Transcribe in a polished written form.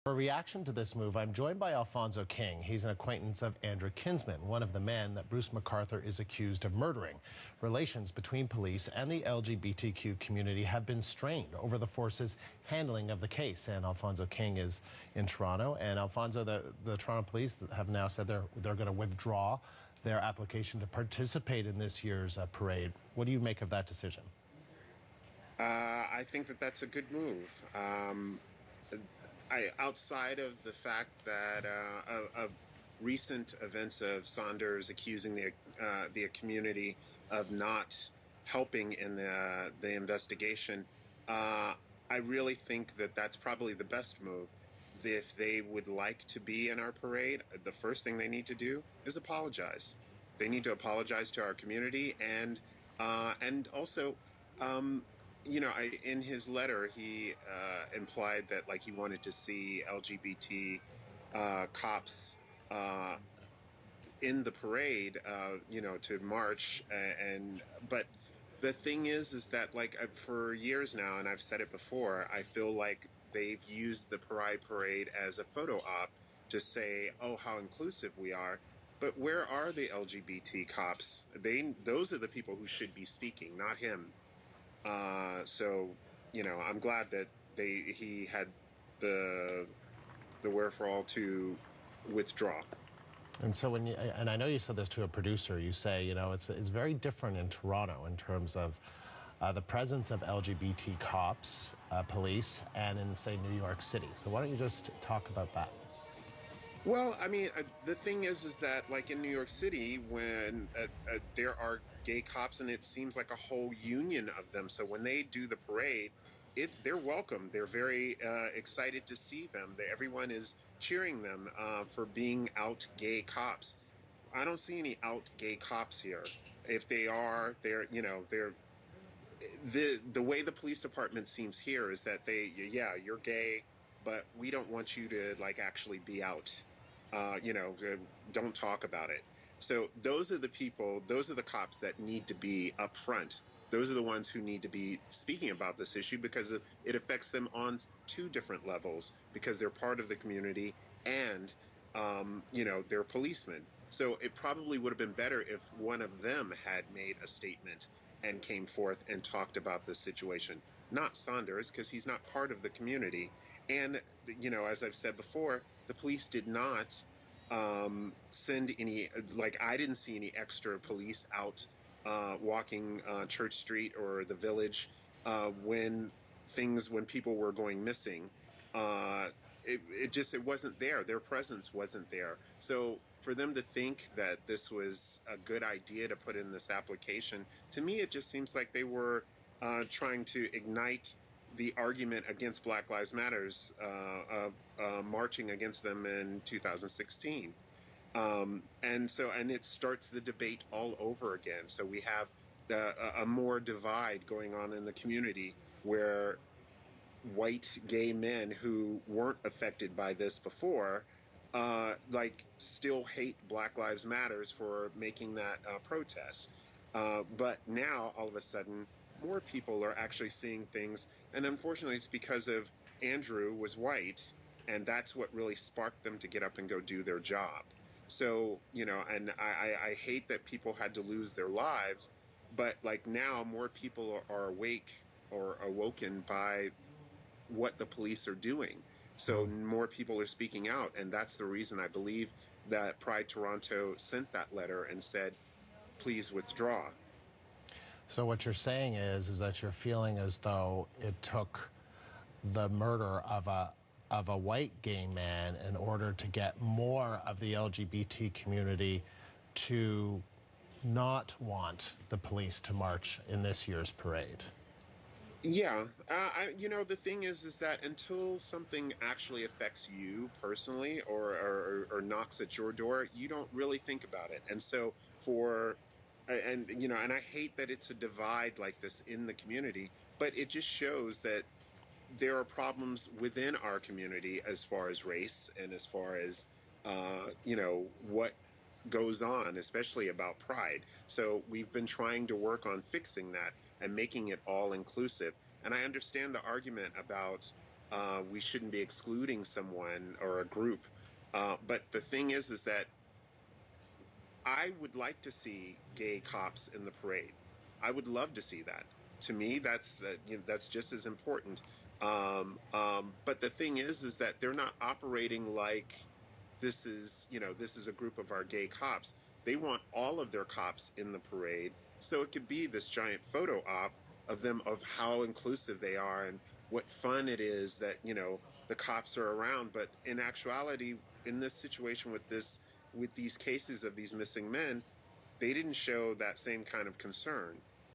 For a reaction to this move, I'm joined by Alfonso King. He's an acquaintance of Andrew KINSMAN, one of the men that Bruce MacArthur is accused of murdering. Relations between police and the LGBTQ community have been strained over the force's handling of the case. And Alfonso King is in Toronto. And Alfonso, the Toronto police have now said they're going to withdraw their application to participate in this year's parade. What do you make of that decision? I think that that's a good move. Outside of the fact that of recent events of Saunders accusing the community of not helping in the investigation, I really think that that's probably the best move. If they would like to be in our parade, the first thing they need to do is apologize. They need to apologize to our community, and also. You know, in his letter, he implied that he wanted to see LGBT cops in the parade, you know, to march. But the thing is that for years now, and I've said it before, I feel like they've used the Pride Parade as a photo op to say, oh, how inclusive we are. But where are the LGBT cops? Those are the people who should be speaking, not him. So, you know, I'm glad that he had the wherewithal to withdraw. And so and I know you said this to a producer, you say, you know, it's very different in Toronto in terms of the presence of LGBT cops, police, and in, say, New York City. So why don't you just talk about that? Well, I mean, the thing is that in New York City, when there are gay cops, and it seems like a whole union of them. So when they do the parade, they're welcome. They're very excited to see them. Everyone is cheering them for being out gay cops. I don't see any out gay cops here. If they are, they're the way the police department seems here is that you're gay, but we don't want you to actually be out. You know, don't talk about it. So those are the people, those are the cops that need to be up front. Those are the ones who need to be speaking about this issue because it affects them on two different levels, because they're part of the community and, you know, they're policemen. So it probably would have been better if one of them had made a statement and came forth and talked about this situation. Not Saunders, because he's not part of the community. And, you know, as I've said before, the police did not send any, I didn't see any extra police out walking Church Street or the Village when people were going missing. It wasn't there. Their presence wasn't there. So for them to think that this was a good idea to put in this application, to me it just seems like they were trying to ignite the argument against Black Lives Matters of marching against them in 2016. And it starts the debate all over again. So we have a more divide going on in the community where white gay men who weren't affected by this before still hate Black Lives Matters for making that protest. But now, all of a sudden, more people are actually seeing things, and unfortunately it's because of Andrew was white, and that's what really sparked them to get up and go do their job. So, you know, and I hate that people had to lose their lives, but now more people are awake or awoken by what the police are doing. So more people are speaking out, and that's the reason I believe that Pride Toronto sent that letter and said, please withdraw. So what you're saying is that you're feeling as though it took the murder of a white gay man in order to get more of the LGBT community to not want the police to march in this year's parade. Yeah, you know, the thing is that until something actually affects you personally or knocks at your door, you don't really think about it. And so you know, and I hate that it's a divide like this in the community, but it just shows that there are problems within our community as far as race and as far as, you know, what goes on, especially about pride. So we've been trying to work on fixing that and making it all inclusive. And I understand the argument about we shouldn't be excluding someone or a group. But the thing is that I would like to see gay cops in the parade. I would love to see that. To me, that's just as important. But the thing is that they're not operating like this is a group of our gay cops. They want all of their cops in the parade, so it could be this giant photo op of them, of how inclusive they are and what fun it is that the cops are around. But in actuality, in this situation with these cases of these missing men, they didn't show that same kind of concern.